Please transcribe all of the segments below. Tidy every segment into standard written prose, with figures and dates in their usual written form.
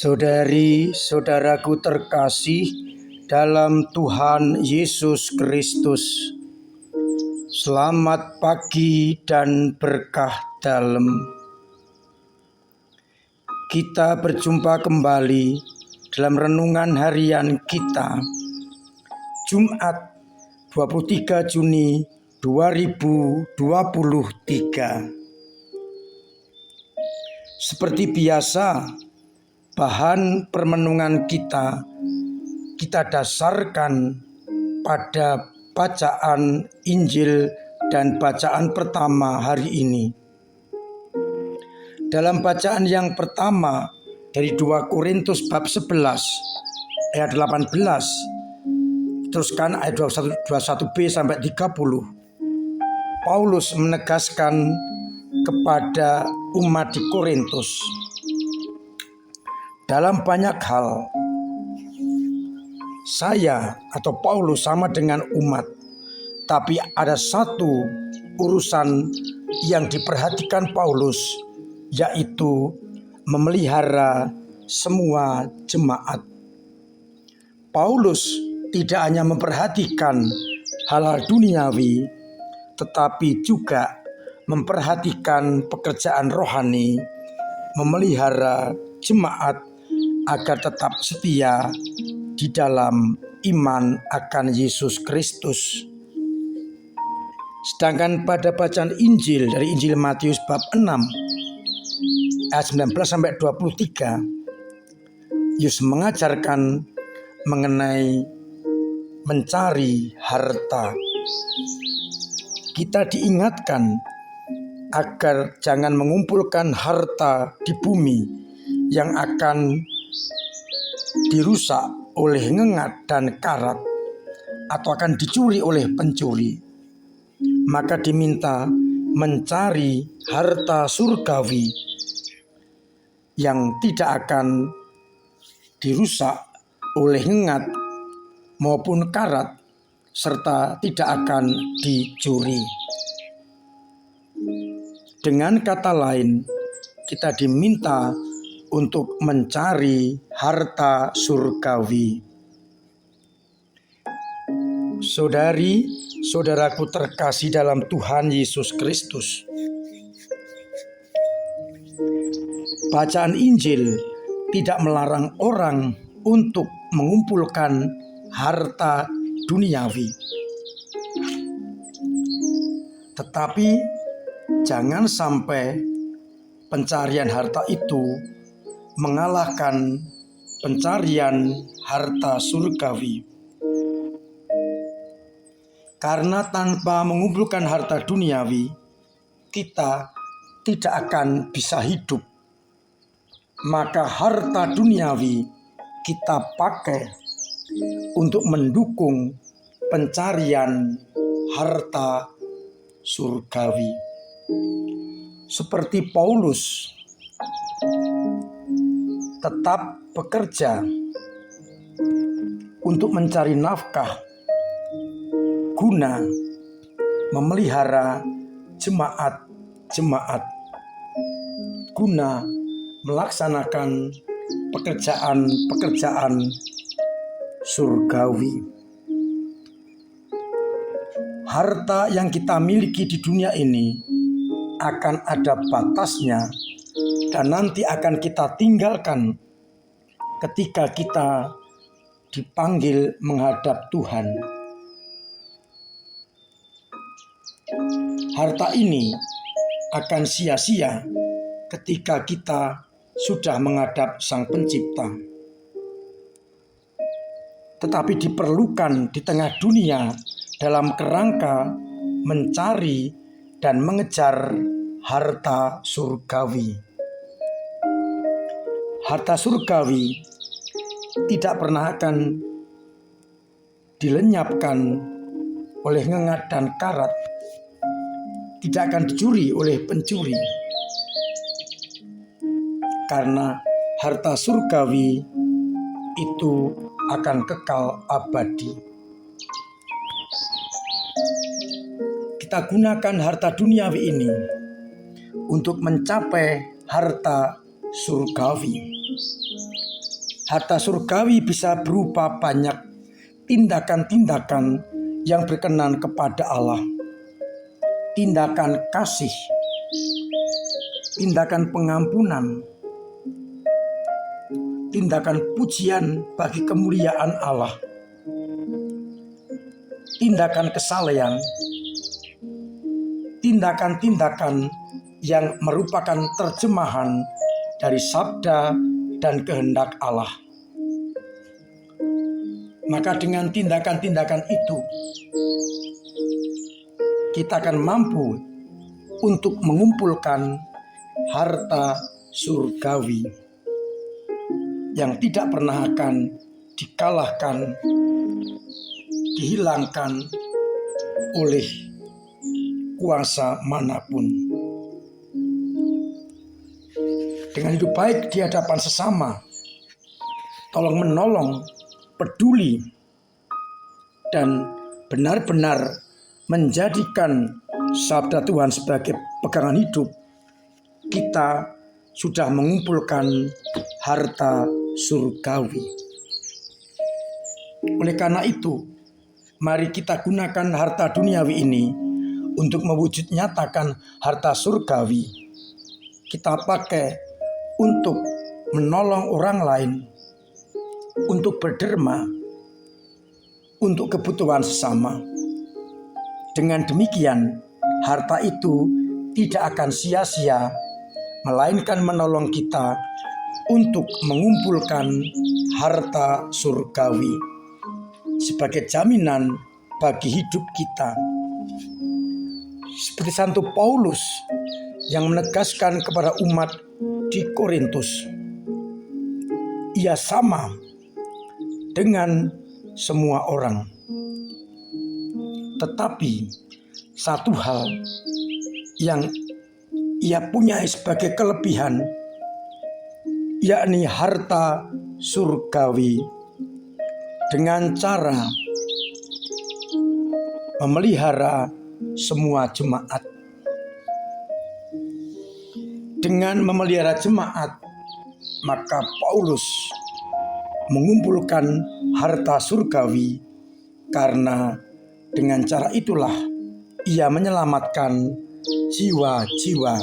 Saudari-saudaraku terkasih dalam Tuhan Yesus Kristus, selamat pagi dan berkah dalam. Kita berjumpa kembali dalam renungan harian kita, Jumat 23 Juni 2023. Seperti biasa, bahan permenungan kita dasarkan pada bacaan Injil dan bacaan pertama hari ini. Dalam bacaan yang pertama dari 2 Korintus bab 11 ayat 18, teruskan ayat 21b sampai 30, Paulus menegaskan kepada umat di Korintus, dalam banyak hal, saya atau Paulus sama dengan umat, tapi ada satu urusan yang diperhatikan Paulus, yaitu memelihara semua jemaat. Paulus tidak hanya memperhatikan hal-hal duniawi, tetapi juga memperhatikan pekerjaan rohani, memelihara jemaat agar tetap setia di dalam iman akan Yesus Kristus. Sedangkan pada bacaan Injil dari Injil Matius bab 6 ayat 19 sampai 23, Yesus mengajarkan mengenai mencari harta. Kita diingatkan agar jangan mengumpulkan harta di bumi yang akan dirusak oleh ngengat dan karat atau akan dicuri oleh pencuri. Maka diminta mencari harta surgawi yang tidak akan dirusak oleh ngengat maupun karat serta tidak akan dicuri. Dengan kata lain, kita diminta untuk mencari harta surgawi. Saudari-saudaraku terkasih dalam Tuhan Yesus Kristus, bacaan Injil tidak melarang orang untuk mengumpulkan harta duniawi. Tetapi jangan sampai pencarian harta itu mengalahkan pencarian harta surgawi. Karena tanpa mengumpulkan harta duniawi, kita tidak akan bisa hidup. Maka harta duniawi kita pakai untuk mendukung pencarian harta surgawi. Seperti Paulus tetap bekerja untuk mencari nafkah guna memelihara jemaat-jemaat, guna melaksanakan pekerjaan-pekerjaan surgawi. Harta yang kita miliki di dunia ini akan ada batasnya dan nanti akan kita tinggalkan ketika kita dipanggil menghadap Tuhan. Harta ini akan sia-sia ketika kita sudah menghadap Sang Pencipta. Tetapi diperlukan di tengah dunia dalam kerangka mencari dan mengejar harta surgawi. Harta surgawi tidak pernah akan dilenyapkan oleh ngengat dan karat, tidak akan dicuri oleh pencuri. Karena harta surgawi itu akan kekal abadi. Kita gunakan harta duniawi ini untuk mencapai harta surgawi. Harta surgawi bisa berupa banyak tindakan-tindakan yang berkenan kepada Allah. Tindakan kasih, tindakan pengampunan, tindakan pujian bagi kemuliaan Allah, tindakan kesalehan, tindakan-tindakan yang merupakan terjemahan dari sabda dan kehendak Allah. Maka dengan tindakan-tindakan itu, kita akan mampu untuk mengumpulkan harta surgawi yang tidak pernah akan dikalahkan, dihilangkan oleh kuasa manapun. Dengan hidup baik di hadapan sesama, tolong menolong, peduli, dan benar-benar menjadikan sabda Tuhan sebagai pegangan hidup, kita sudah mengumpulkan harta surgawi. Oleh karena itu, mari kita gunakan harta duniawi ini untuk mewujud nyatakan harta surgawi. Kita pakai untuk menolong orang lain, untuk berderma, untuk kebutuhan sesama. Dengan demikian, harta itu tidak akan sia-sia, melainkan menolong kita untuk mengumpulkan harta surgawi sebagai jaminan bagi hidup kita. Seperti Santo Paulus yang menegaskan kepada umat di Korintus, ia sama dengan semua orang. Tetapi satu hal yang ia punya sebagai kelebihan, yakni harta surgawi, dengan cara memelihara semua jemaat. Dengan memelihara jemaat, maka Paulus mengumpulkan harta surgawi, karena dengan cara itulah ia menyelamatkan jiwa-jiwa.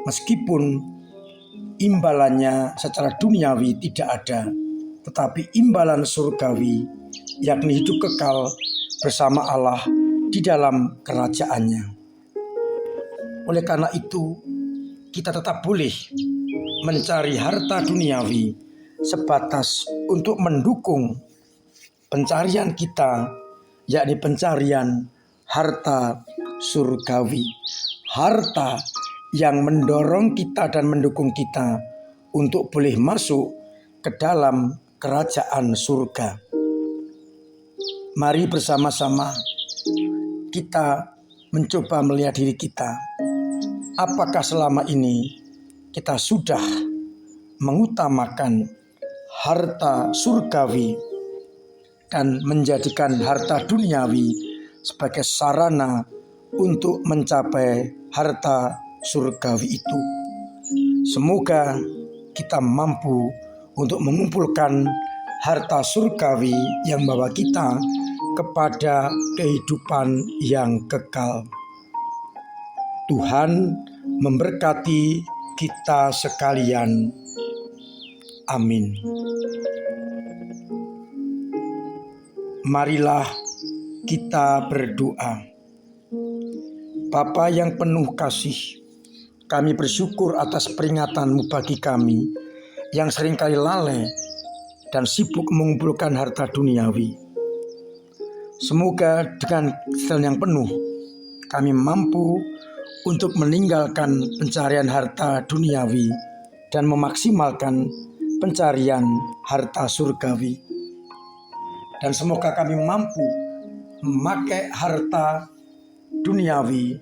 Meskipun imbalannya secara duniawi tidak ada, tetapi imbalan surgawi, yakni hidup kekal bersama Allah di dalam kerajaannya. Oleh karena itu, kita tetap boleh mencari harta duniawi sebatas untuk mendukung pencarian kita, yakni pencarian harta surgawi. Harta yang mendorong kita dan mendukung kita untuk boleh masuk ke dalam kerajaan surga. Mari bersama-sama kita mencoba melihat diri kita. Apakah selama ini kita sudah mengutamakan harta surgawi dan menjadikan harta duniawi sebagai sarana untuk mencapai harta surgawi itu? Semoga kita mampu untuk mengumpulkan harta surgawi yang membawa kita kepada kehidupan yang kekal. Tuhan memberkati kita sekalian. Amin. Marilah kita berdoa. Bapa yang penuh kasih, kami bersyukur atas peringatan-Mu bagi kami yang seringkali lalai dan sibuk mengumpulkan harta duniawi. Semoga dengan kesadaran yang penuh kami mampu untuk meninggalkan pencarian harta duniawi dan memaksimalkan pencarian harta surgawi. Dan semoga kami mampu memakai harta duniawi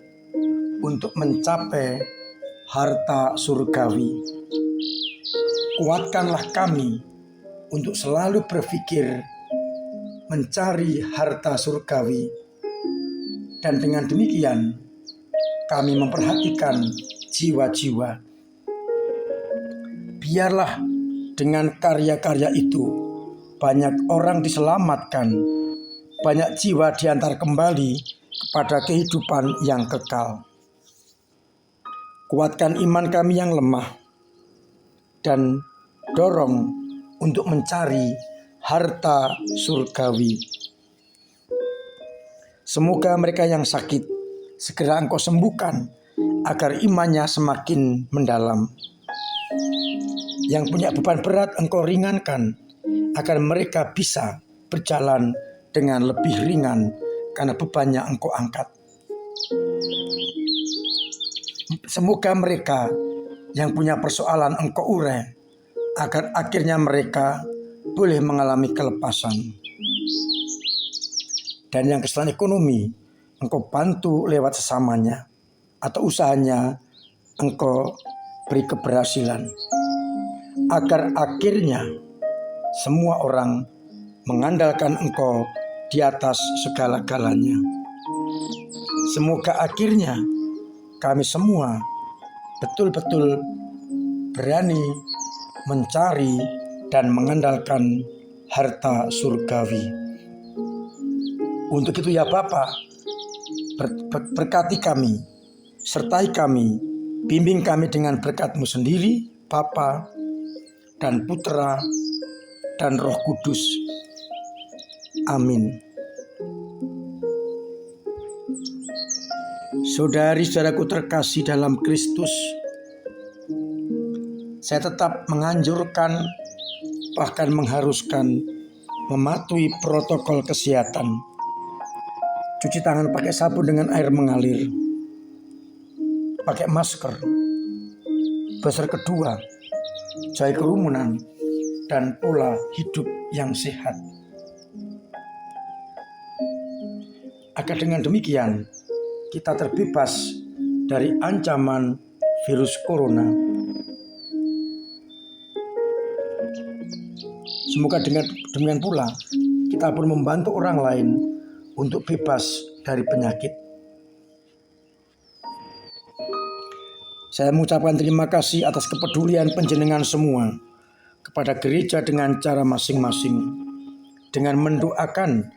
untuk mencapai harta surgawi. kuatkanlah kami untuk selalu berpikir mencari harta surgawi, dan dengan demikian kami memperhatikan jiwa-jiwa. Biarlah dengan karya-karya itu banyak orang diselamatkan, banyak jiwa diantar kembali kepada kehidupan yang kekal. Kuatkan iman kami yang lemah dan dorong untuk mencari harta surgawi. Semoga mereka yang sakit segera Engkau sembuhkan agar imannya semakin mendalam. Yang punya beban berat Engkau ringankan agar mereka bisa berjalan dengan lebih ringan karena bebannya Engkau angkat. Semoga mereka yang punya persoalan Engkau urai agar akhirnya mereka boleh mengalami kelepasan. Dan yang kesulitan ekonomi Engkau bantu lewat sesamanya atau usahanya Engkau beri keberhasilan, agar akhirnya semua orang mengandalkan Engkau di atas segala-galanya. Semoga akhirnya kami semua betul-betul berani mencari dan mengandalkan harta surgawi. Untuk itu ya Bapa, berkati kami, sertai kami, bimbing kami dengan berkat-Mu sendiri, Bapa dan Putra dan Roh Kudus. Amin. Saudari-saudaraku terkasih dalam Kristus, saya tetap menganjurkan, bahkan mengharuskan mematuhi protokol kesehatan. Cuci tangan pakai sabun dengan air mengalir, pakai masker, doser kedua, jauhi kerumunan, dan pola hidup yang sehat. Agar dengan demikian kita terbebas dari ancaman virus corona. Semoga dengan demikian pula kita pun membantu orang lain untuk bebas dari penyakit. Saya mengucapkan terima kasih atas kepedulian panjenengan semua kepada gereja dengan cara masing-masing, dengan mendoakan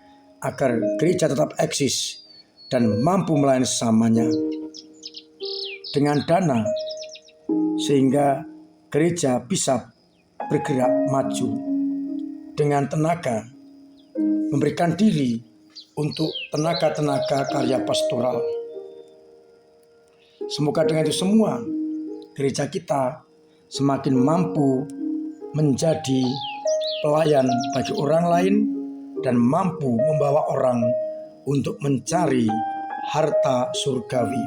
agar gereja tetap eksis dan mampu melayani sesamanya, dengan dana sehingga gereja bisa bergerak maju, dengan tenaga memberikan diri untuk tenaga-tenaga karya pastoral. Semoga dengan itu semua gereja kita semakin mampu menjadi pelayan bagi orang lain dan mampu membawa orang untuk mencari harta surgawi.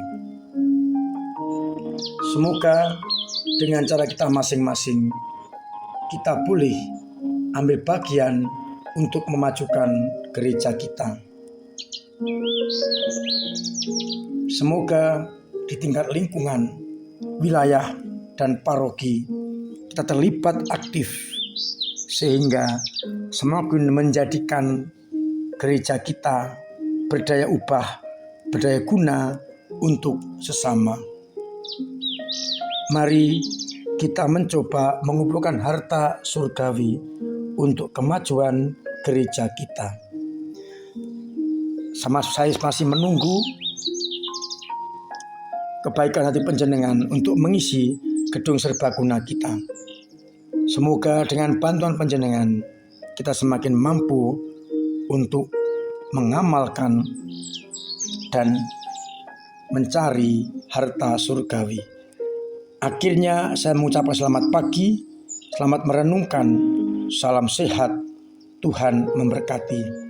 Semoga dengan cara kita masing-masing kita boleh ambil bagian untuk memajukan gereja kita. Semoga di tingkat lingkungan, wilayah, dan paroki kita terlibat aktif sehingga semakin menjadikan gereja kita berdaya ubah, berdaya guna untuk sesama. Mari kita mencoba mengumpulkan harta surgawi untuk kemajuan gereja kita. Saya masih menunggu kebaikan hati panjenengan untuk mengisi gedung serbaguna kita. Semoga dengan bantuan panjenengan kita semakin mampu untuk mengamalkan dan mencari harta surgawi. Akhirnya saya mengucapkan selamat pagi, selamat merenungkan, salam sehat, Tuhan memberkati.